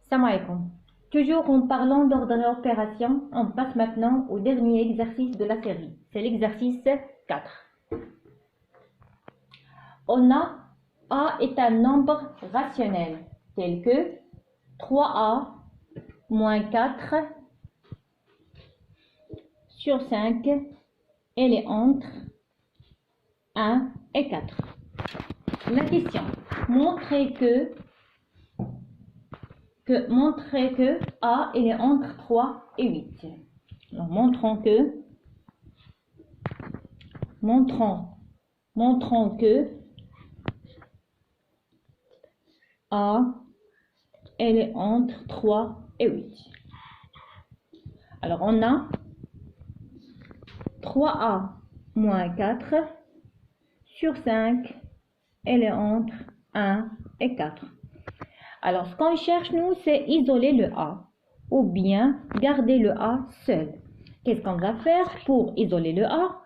Salam alaikum. Toujours en parlant d'ordre d'opération, on passe maintenant au dernier exercice de la série. C'est l'exercice 4. On A est un nombre rationnel tel que 3A moins 4 sur 5, elle est entre 1 et 4. La question, montrer que A elle est entre 3 et 8. Alors, montrons que A elle est entre 3 et 8. Alors on a 3A moins 4 sur 5, elle est entre 1 et 4. Alors ce qu'on cherche nous, c'est isoler le A ou bien garder le A seul. Qu'est-ce qu'on va faire pour isoler le A?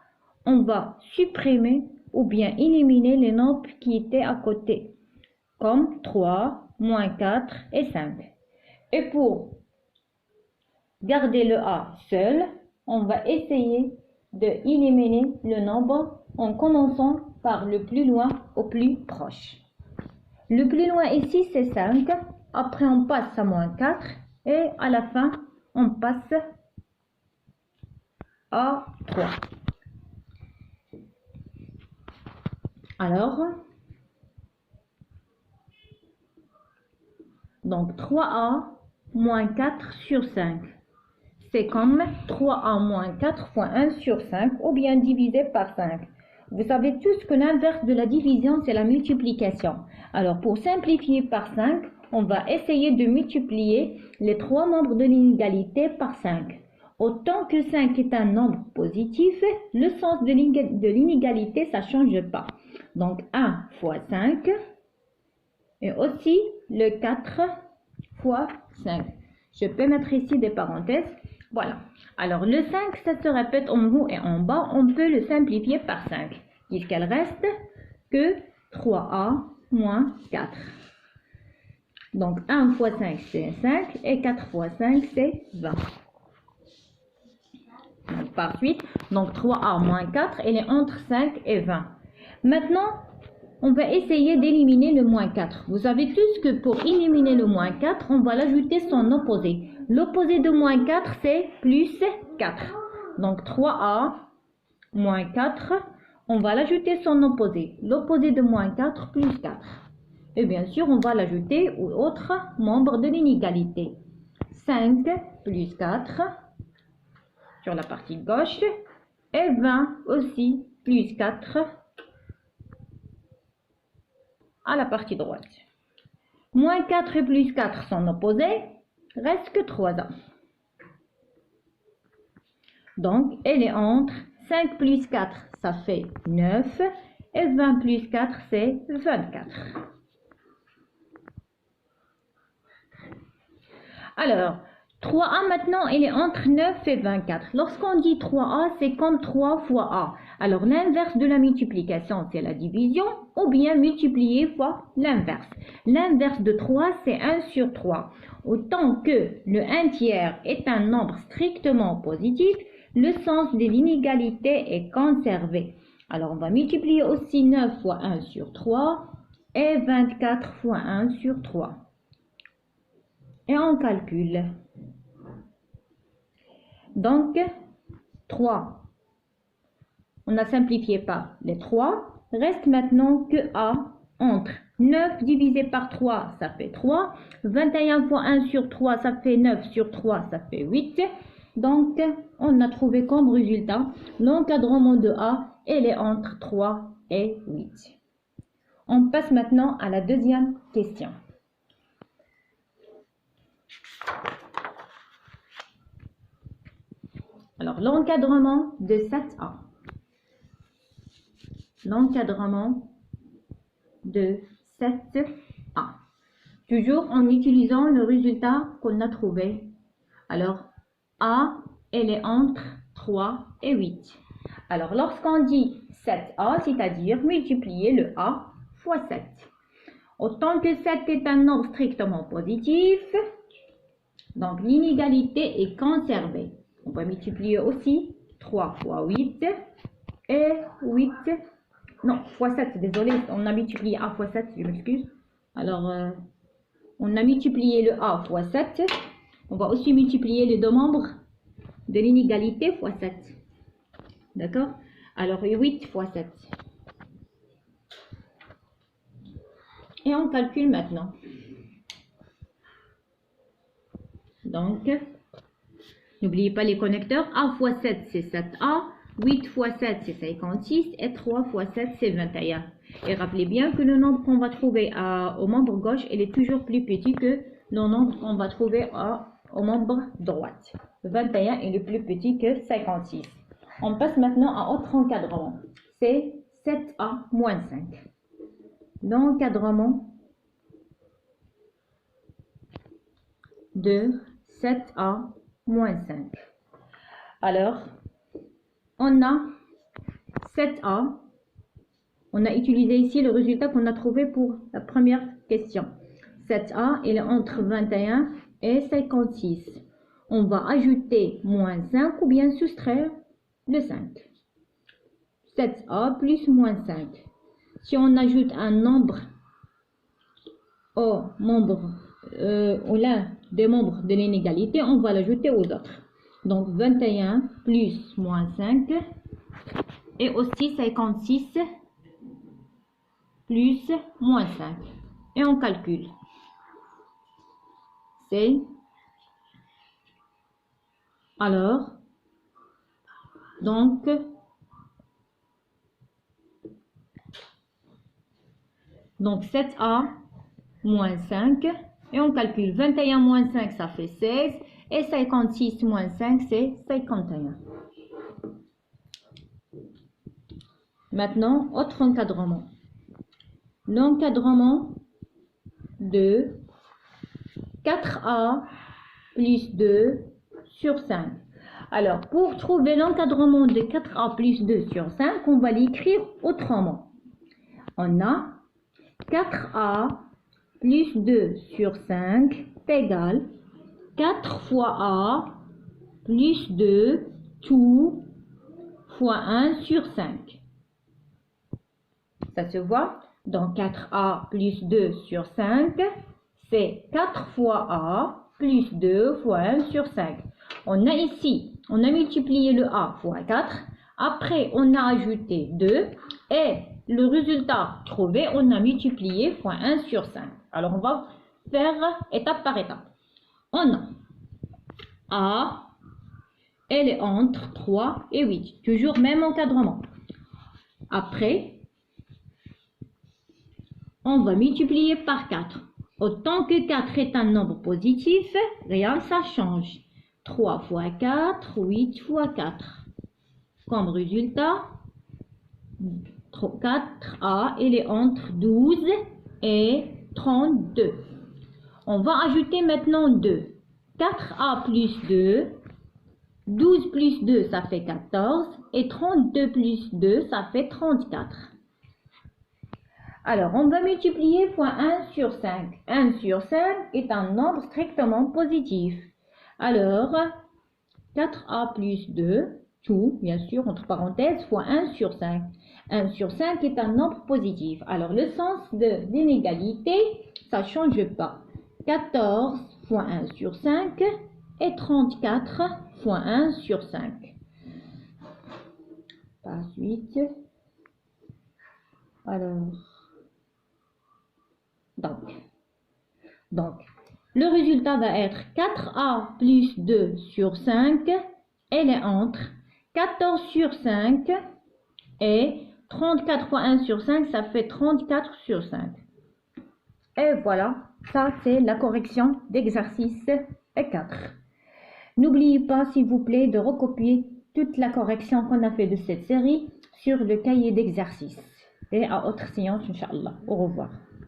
On va supprimer ou bien éliminer les nombres qui étaient à côté, comme 3, moins 4 et 5. Et pour garder le A seul, on va essayer d'éliminer le nombre en commençant par le plus loin au plus proche. Le plus loin ici c'est 5, après on passe à moins 4 et à la fin on passe à 3. Alors, donc 3A moins 4 sur 5. C'est comme 3A moins 4 fois 1 sur 5 ou bien divisé par 5. Vous savez tous que l'inverse de la division, c'est la multiplication. Alors, pour simplifier par 5, on va essayer de multiplier les trois membres de l'inégalité par 5. Autant que 5 est un nombre positif, le sens de l'inégalité, ça ne change pas. Donc, 1 fois 5 et aussi le 4 fois 5. Je peux mettre ici des parenthèses. Voilà. Alors, le 5, ça se répète en haut et en bas. On peut le simplifier par 5, puisqu'il reste que 3A moins 4. Donc, 1 fois 5, c'est 5, et 4 fois 5, c'est 20. Donc, par suite, donc 3A moins 4, elle est entre 5 et 20. Maintenant, on va essayer d'éliminer le moins 4. Vous savez tous que pour éliminer le moins 4, on va l'ajouter son opposé. L'opposé de moins 4, c'est plus 4. Donc 3A moins 4, on va l'ajouter son opposé. L'opposé de moins 4, plus 4. Et bien sûr, on va l'ajouter aux autres membres de l'inégalité. 5 plus 4 sur la partie gauche et 20 aussi plus 4 à la partie droite. Moins 4 et plus 4 sont opposés, reste que 3A. Donc, elle est entre 5 plus 4, ça fait 9, et 20 plus 4, c'est 24. Alors, 3A maintenant, elle est entre 9 et 24. Lorsqu'on dit 3A, c'est comme 3 fois A. Alors, l'inverse de la multiplication, c'est la division, ou bien multiplier fois l'inverse. L'inverse de 3, c'est 1 sur 3. Autant que le 1 tiers est un nombre strictement positif, le sens de l'inégalité est conservé. Alors, on va multiplier aussi 9 fois 1 sur 3 et 24 fois 1 sur 3. Et on calcule. Donc, 3. On a simplifié par les 3. Reste maintenant que A entre 9 divisé par 3, ça fait 3. 21 fois 1 sur 3, ça fait 9 sur 3, ça fait 8. Donc, on a trouvé comme résultat l'encadrement de A, elle est entre 3 et 8. On passe maintenant à la deuxième question. Alors, l'encadrement de 7A. L'encadrement de 7A. Toujours en utilisant le résultat qu'on a trouvé. Alors, A, elle est entre 3 et 8. Alors, lorsqu'on dit 7A, c'est-à-dire multiplier le A fois 7. Autant que 7 est un nombre strictement positif, Donc, l'inégalité est conservée. On va multiplier aussi 3 fois 8 et 8, non, fois 7, désolé, on a multiplié A fois 7, je m'excuse. Alors, on a multiplié le A fois 7. On va aussi multiplier les deux membres de l'inégalité fois 7. D'accord? Alors, 8 fois 7. Et on calcule maintenant. Donc, n'oubliez pas les connecteurs. A fois 7, c'est 7A. 8 fois 7, c'est 56. Et 3 fois 7, c'est 21. Et rappelez bien que le nombre qu'on va trouver au membre gauche, il est toujours plus petit que le nombre qu'on va trouver au membre droite. 21 est le plus petit que 56. On passe maintenant à autre encadrement. C'est 7A moins 5. L'encadrement de 7A moins 5. Alors, on a 7A. On a utilisé ici le résultat qu'on a trouvé pour la première question. 7A, il est entre 21 et 56. On va ajouter moins 5 ou bien soustraire le 5. 7A plus moins 5. Si on ajoute un nombre au l'un des membres de l'inégalité, on va l'ajouter aux autres. Donc 21 plus moins 5 et aussi 56 plus moins 5. Et on calcule. C'est alors donc Donc 7A moins 5. Et on calcule 21 moins 5, ça fait 16. Et 56 moins 5, c'est 51. Maintenant, autre encadrement. L'encadrement de 4A plus 2 sur 5. Alors, pour trouver l'encadrement de 4A plus 2 sur 5, on va l'écrire autrement. On a 4A plus 2 sur 5 égale 4 fois A plus 2 tout fois 1 sur 5. Ça se voit? Donc 4A plus 2 sur 5, c'est 4 fois A plus 2 fois 1 sur 5. On a ici, on a multiplié le A fois 4. Après, on a ajouté 2 et le résultat trouvé, on a multiplié fois 1 sur 5. Alors, on va faire étape par étape. On a A, elle est entre 3 et 8. Toujours même encadrement. Après, on va multiplier par 4. Autant que 4 est un nombre positif, rien ça change. 3 fois 4, 8 fois 4. Comme résultat, 4A, elle est entre 12 et 32. On va ajouter maintenant 2. 4A plus 2, 12 plus 2, ça fait 14. Et 32 plus 2, ça fait 34. Alors, on va multiplier fois 1 sur 5. 1 sur 5 est un nombre strictement positif. Alors, 4A plus 2, tout, bien sûr, entre parenthèses, fois 1 sur 5. 1 sur 5 est un nombre positif. Alors, le sens de l'inégalité, ça ne change pas. 14 fois 1 sur 5 et 34 fois 1 sur 5. Par suite, alors, donc, le résultat va être 4A plus 2 sur 5, elle est entre 14 sur 5 et 34 fois 1 sur 5, ça fait 34 sur 5. Et voilà, ça c'est la correction d'exercice 4. N'oubliez pas, s'il vous plaît, de recopier toute la correction qu'on a fait de cette série sur le cahier d'exercice. Et à autre séance, Inch'Allah. Au revoir.